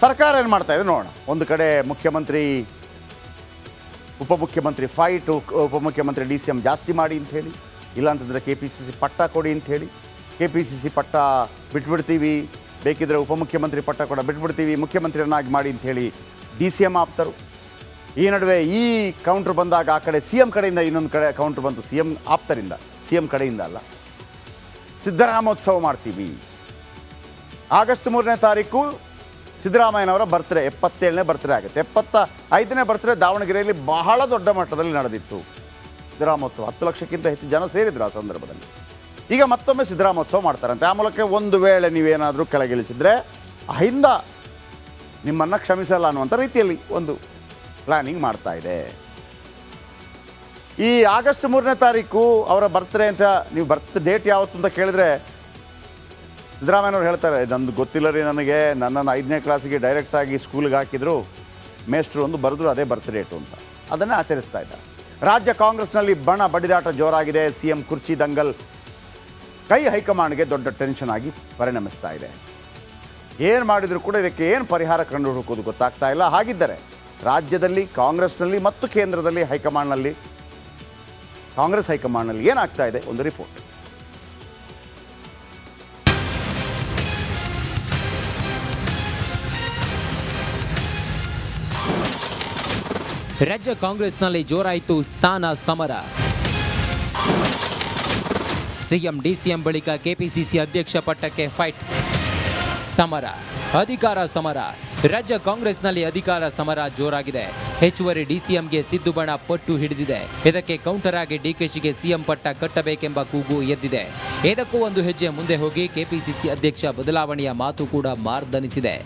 ಸರ್ಕಾರ ಏನು ಮಾಡ್ತಾ ಇದೆ ನೋಡೋಣ. ಒಂದು ಕಡೆ ಮುಖ್ಯಮಂತ್ರಿ ಉಪಮುಖ್ಯಮಂತ್ರಿ ಫೈಟು, ಉಪಮುಖ್ಯಮಂತ್ರಿ DCM ಜಾಸ್ತಿ ಮಾಡಿ ಅಂಥೇಳಿ, ಇಲ್ಲಾಂತಂದರೆ KPCC ಪಟ್ಟ ಕೊಡಿ ಅಂಥೇಳಿ, KPCC ಪಟ್ಟ ಬಿಟ್ಬಿಡ್ತೀವಿ, ಬೇಕಿದ್ರೆ ಉಪಮುಖ್ಯಮಂತ್ರಿ ಪಟ್ಟ ಕೂಡ ಬಿಟ್ಬಿಡ್ತೀವಿ, ಮುಖ್ಯಮಂತ್ರಿಯನ್ನಾಗಿ ಮಾಡಿ ಅಂಥೇಳಿ DCM ಆಪ್ತರು. ಈ ನಡುವೆ ಈ ಕೌಂಟ್ರ್ ಬಂದಾಗ ಆ ಕಡೆ CM ಕಡೆಯಿಂದ ಇನ್ನೊಂದು ಕಡೆ ಕೌಂಟ್ರ್ ಬಂತು, CM ಆಪ್ತರಿಂದ, CM ಕಡೆಯಿಂದ ಅಲ್ಲ. ಸಿದ್ದರಾಮೋತ್ಸವ ಮಾಡ್ತೀವಿ. ಆಗಸ್ಟ್ 3ನೇ ತಾರೀಕು ಸಿದ್ದರಾಮಯ್ಯನವರ ಬರ್ತ್ಡೇ, 77ನೇ ಬರ್ತ್ಡೇ ಆಗುತ್ತೆ. 75ನೇ ಬರ್ತ್ಡೇ ದಾವಣಗೆರೆಯಲ್ಲಿ ಬಹಳ ದೊಡ್ಡ ಮಟ್ಟದಲ್ಲಿ ನಡೆದಿತ್ತು ಸಿದ್ದರಾಮೋತ್ಸವ. 10 ಲಕ್ಷಕ್ಕಿಂತ ಹೆಚ್ಚು ಜನ ಸೇರಿದ್ರು ಆ ಸಂದರ್ಭದಲ್ಲಿ. ಈಗ ಮತ್ತೊಮ್ಮೆ ಸಿದ್ದರಾಮೋತ್ಸವ ಮಾಡ್ತಾರಂತೆ. ಆ ಮೂಲಕ ಒಂದು ವೇಳೆ ನೀವೇನಾದರೂ ಕೆಳಗಿಳಿಸಿದರೆ ಅಹಿಂದ ನಿಮ್ಮನ್ನು ಕ್ಷಮಿಸಲ್ಲ ಅನ್ನುವಂಥ ರೀತಿಯಲ್ಲಿ ಒಂದು ಪ್ಲ್ಯಾನಿಂಗ್ ಮಾಡ್ತಾ ಇದೆ. ಈ ಆಗಸ್ಟ್ 3ನೇ ತಾರೀಕು ಅವರ ಬರ್ತ್ಡೇ ಅಂತ, ನೀವು ಬರ್ತ್ ಡೇಟ್ ಯಾವತ್ತು ಅಂತ ಕೇಳಿದ್ರೆ ಸಿದ್ದರಾಮಯ್ಯನವ್ರು ಹೇಳ್ತಾರೆ, ನಂದು ಗೊತ್ತಿಲ್ಲ ರೀ, ನನಗೆ ನನ್ನನ್ನು 5ನೇ ಕ್ಲಾಸಿಗೆ ಡೈರೆಕ್ಟಾಗಿ ಸ್ಕೂಲಿಗೆ ಹಾಕಿದ್ರು, ಮೇಸ್ಟ್ರು ಒಂದು ಬರೆದ್ರು, ಅದೇ ಬರ್ತ್ ಡೇಟು ಅಂತ ಅದನ್ನೇ ಆಚರಿಸ್ತಾ ಇದ್ದಾರೆ. ರಾಜ್ಯ ಕಾಂಗ್ರೆಸ್ನಲ್ಲಿ ಬಣ ಬಡಿದಾಟ ಜೋರಾಗಿದೆ. CM ಕುರ್ಚಿ ದಂಗಲ್ ಕೈ ಹೈಕಮಾಂಡ್ಗೆ ದೊಡ್ಡ ಟೆನ್ಷನ್ ಆಗಿ ಪರಿಣಮಿಸ್ತಾ ಇದೆ. ಏನು ಮಾಡಿದರೂ ಕೂಡ ಇದಕ್ಕೆ ಏನು ಪರಿಹಾರ ಕಂಡು ಹುಡುಕೋದು ಗೊತ್ತಾಗ್ತಾ ಇಲ್ಲ. ಹಾಗಿದ್ದರೆ ರಾಜ್ಯದಲ್ಲಿ ಕಾಂಗ್ರೆಸ್ನಲ್ಲಿ ಮತ್ತು ಕೇಂದ್ರದಲ್ಲಿ ಕಾಂಗ್ರೆಸ್ ಹೈಕಮಾಂಡ್ನಲ್ಲಿ ಏನಾಗ್ತಾ ಇದೆ, ಒಂದು ರಿಪೋರ್ಟ್. ರಾಜ್ಯ ಕಾಂಗ್ರೆಸ್ನಲ್ಲಿ ಜೋರಾಯಿತು ಸ್ಥಾನ ಸಮರ. CM DCM ಬಳಿಕ KPCC ಅಧ್ಯಕ್ಷ ಪಟ್ಟಕ್ಕೆ ಫೈಟ್. ಸಮರ, ಅಧಿಕಾರ ಸಮರ. ರಾಜ್ಯ ಕಾಂಗ್ರೆಸ್ನಲ್ಲಿ ಅಧಿಕಾರ ಸಮರ ಜೋರಾಗಿದೆ. ಹೆಚ್ಚುವರಿ DCMಗೆ ಸಿದ್ದು ಬಣ ಪಟ್ಟು ಹಿಡಿದಿದೆ. ಇದಕ್ಕೆ ಕೌಂಟರ್ ಆಗಿ DKಶಿಗೆ CM ಪಟ್ಟ ಕಟ್ಟಬೇಕೆಂಬ ಕೂಗು ಎದ್ದಿದೆ. ಇದಕ್ಕೂ ಒಂದು ಹೆಜ್ಜೆ ಮುಂದೆ ಹೋಗಿ KPCC ಅಧ್ಯಕ್ಷ ಬದಲಾವಣೆಯ ಮಾತು ಕೂಡ ಮಾರ್ದನಿಸಿದೆ.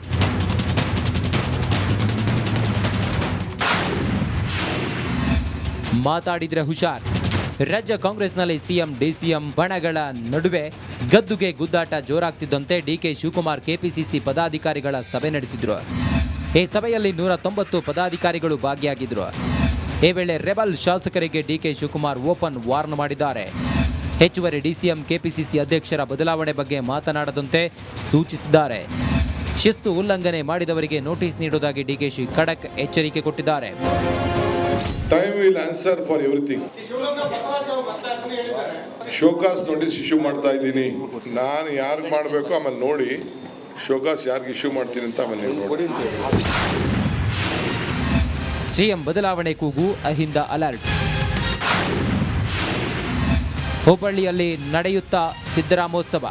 ಮಾತಾಡಿದ್ರೆ ಹುಷಾರ್. ರಾಜ್ಯ ಕಾಂಗ್ರೆಸ್ನಲ್ಲಿ CM DCM ಬಣಗಳ ನಡುವೆ ಗದ್ದುಗೆ ಗುದ್ದಾಟ ಜೋರಾಗ್ತಿದ್ದಂತೆ DK ಶಿವಕುಮಾರ್ KPCC ಪದಾಧಿಕಾರಿಗಳ ಸಭೆ ನಡೆಸಿದ್ರು. ಈ ಸಭೆಯಲ್ಲಿ 190 ಪದಾಧಿಕಾರಿಗಳು ಭಾಗಿಯಾಗಿದ್ರು. ಈ ವೇಳೆ ರೆಬಲ್ ಶಾಸಕರಿಗೆ DK ಶಿವಕುಮಾರ್ ಓಪನ್ ವಾರ್ನ್ ಮಾಡಿದ್ದಾರೆ. ಹೆಚ್ಚುವರಿ DCM KPCC ಅಧ್ಯಕ್ಷರ ಬದಲಾವಣೆ ಬಗ್ಗೆ ಮಾತನಾಡದಂತೆ ಸೂಚಿಸಿದ್ದಾರೆ. ಶಿಸ್ತು ಉಲ್ಲಂಘನೆ ಮಾಡಿದವರಿಗೆ ನೋಟಿಸ್ ನೀಡುವುದಾಗಿ DKಶಿ ಖಡಕ್ ಎಚ್ಚರಿಕೆ ಕೊಟ್ಟಿದ್ದಾರೆ. Time will answer for everything. Show cause notice issue ಮಾಡ್ತಾ ಇದ್ದೀನಿ. ನಾನು ಯಾರಿಗೆ ಮಾಡಬೇಕು ಆಮೇಲೆ ನೋಡಿ, ಶೋಕಾಸ್ ಯಾರಿಗೆ ಇಶ್ಯೂ ಮಾಡ್ತೀನಿ ಅಂತ ಆಮೇಲೆ ನೋಡಿ. CM ಬದಲಾವಣೆ ಕೂಗು, ಅಹಿಂದ ಅಲರ್ಟ್. ಹುಬ್ಬಳ್ಳಿಯಲ್ಲಿ ನಡೆಯುತ್ತಾ ಸಿದ್ದರಾಮೋತ್ಸವ.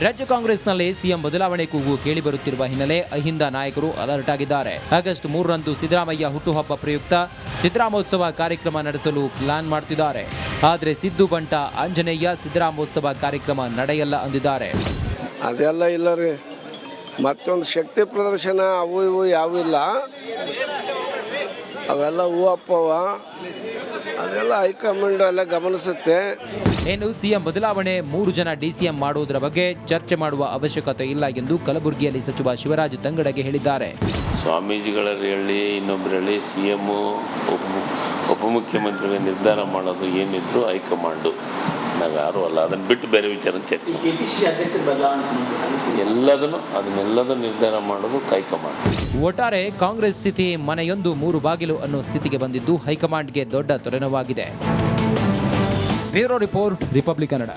ರಾಜ್ಯ ಕಾಂಗ್ರೆಸ್ನಲ್ಲಿ CM ಬದಲಾವಣೆ ಕೂಗು ಕೇಳಿಬರುತ್ತಿರುವ ಹಿನ್ನೆಲೆ ಅಹಿಂದ ನಾಯಕರು ಅಲರ್ಟ್ ಆಗಿದ್ದಾರೆ. ಆಗಸ್ಟ್ 3ರಂದು ಸಿದ್ದರಾಮಯ್ಯ ಹುಟ್ಟುಹಬ್ಬ ಪ್ರಯುಕ್ತ ಸಿದ್ದರಾಮೋತ್ಸವ ಕಾರ್ಯಕ್ರಮ ನಡೆಸಲು ಪ್ಲಾನ್ ಮಾಡ್ತಿದ್ದಾರೆ. ಆದರೆ ಸಿದ್ದು ಬಂಟ ಆಂಜನೇಯ ಸಿದ್ದರಾಮೋತ್ಸವ ಕಾರ್ಯಕ್ರಮ ನಡೆಯಲ್ಲ ಅಂದಿದ್ದಾರೆ. ಅದೆಲ್ಲ ಇಲ್ಲ ರೀ, ಮತ್ತೊಂದು ಶಕ್ತಿ ಪ್ರದರ್ಶನ ಅವು ಇವು ಯಾವೂ ಇಲ್ಲ, ಅವೆಲ್ಲ ಹೂವಪ್ಪವ, ಅದೆಲ್ಲ ಹೈಕಮಾಂಡ್ ಎಲ್ಲ ಗಮನಿಸುತ್ತೆ. ಏನು CM ಬದಲಾವಣೆ 3 ಜನ DCM ಮಾಡುವುದರ ಬಗ್ಗೆ ಚರ್ಚೆ ಮಾಡುವ ಅವಶ್ಯಕತೆ ಇಲ್ಲ ಎಂದು ಕಲಬುರಗಿಯಲ್ಲಿ ಸಚಿವ ಶಿವರಾಜ್ ತಂಗಡಗೆ ಹೇಳಿದ್ದಾರೆ. ಸ್ವಾಮೀಜಿಗಳಲ್ಲಿ ಹೇಳಿ, ಇನ್ನೊಬ್ಬರಲ್ಲಿ CM ಉಪಮುಖ್ಯಮಂತ್ರಿಗಳ ನಿರ್ಧಾರ ಮಾಡೋದು ಏನಿದ್ರು ಹೈಕಮಾಂಡು, ನಾವು ಯಾರೂ ಅಲ್ಲ. ಅದನ್ನು ಬಿಟ್ಟು ಬೇರೆ ವಿಚಾರ ಚರ್ಚೆ ಅದನ್ನೆಲ್ಲದನ್ನು ನಿರ್ಧಾರ ಮಾಡೋದು ಹೈಕಮಾಂಡ್. ಒಟ್ಟಾರೆ ಕಾಂಗ್ರೆಸ್ ಸ್ಥಿತಿ ಮನೆಯೊಂದು 3 ಬಾಗಿಲು ಅನ್ನೋ ಸ್ಥಿತಿಗೆ ಬಂದಿದ್ದು ಹೈಕಮಾಂಡ್ಗೆ ದೊಡ್ಡ ತೊರೆನೋವಾಗಿದೆ. Bureau report, Republic Kannada.